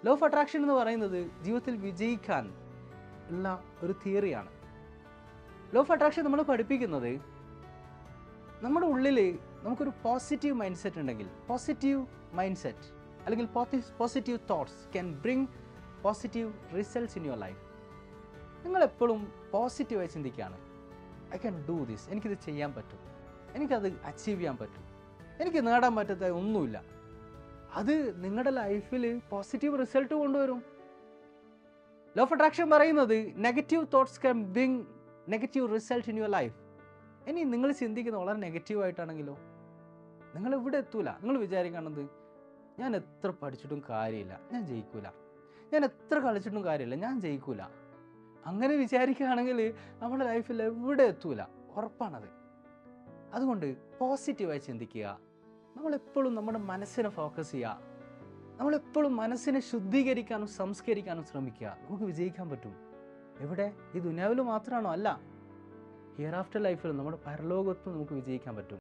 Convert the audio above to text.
Law of attraction എന്ന് പറയുന്നത് ജീവിതത്തിൽ വിജയിക്കാൻ ഉള്ള ഒരു തിയറിയാണ്. ലോ ഓഫ് അട്രാക്ഷൻ നമ്മൾ പഠിപ്പിക്കുന്നത് നമ്മുടെ ഉള്ളിൽ നമുക്കൊരു പോസിറ്റീവ് മൈൻഡ് സെറ്റ് ഉണ്ടെങ്കിൽ, പോസിറ്റീവ് മൈൻഡ് സെറ്റ് അല്ലെങ്കിൽ positive thoughts can bring positive results in your life. നിങ്ങളെപ്പോഴും പോസിറ്റീവായി ചിന്തിക്കുകയാണ്, ഐ ക്യാൻ ഡൂ ദിസ്, എനിക്കിത് ചെയ്യാൻ പറ്റും, എനിക്കത് അച്ചീവ് ചെയ്യാൻ പറ്റും, എനിക്ക് നേടാൻ പറ്റാത്ത ഒന്നുമില്ല. അത് നിങ്ങളുടെ ലൈഫിൽ പോസിറ്റീവ് റിസൾട്ട് കൊണ്ടുവരും. ലോ ഓഫ് അട്രാക്ഷൻ പറയുന്നത് negative thoughts can bring negative result in your life. ഇനി നിങ്ങൾ ചിന്തിക്കുന്നത് വളരെ നെഗറ്റീവായിട്ടാണെങ്കിലോ നിങ്ങൾ ഇവിടെ എത്തൂല. നിങ്ങൾ വിചാരിക്കണത് ഞാൻ എത്ര പഠിച്ചിട്ടും കാര്യമില്ല, ഞാൻ ജയിക്കൂല, ഞാൻ എത്ര കളിച്ചിട്ടും കാര്യമില്ല, ഞാൻ ജയിക്കൂല. അങ്ങനെ വിചാരിക്കുകയാണെങ്കിൽ നമ്മുടെ ലൈഫിൽ എവിടെ എത്തൂല, ഉറപ്പാണത്. അതുകൊണ്ട് പോസിറ്റീവായി ചിന്തിക്കുക. നമ്മളെപ്പോഴും നമ്മുടെ മനസ്സിനെ ഫോക്കസ് ചെയ്യുക. നമ്മളെപ്പോഴും മനസ്സിനെ ശുദ്ധീകരിക്കാനും സംസ്കരിക്കാനും ശ്രമിക്കുക. നമുക്ക് വിജയിക്കാൻ പറ്റും. എവിടെ? ഈ ദുനിയാവിൽ മാത്രമാണോ? അല്ല, ഹിയർ ആഫ്റ്റർ ലൈഫിൽ നമ്മുടെ പരലോകത്തും നമുക്ക് വിജയിക്കാൻ പറ്റും.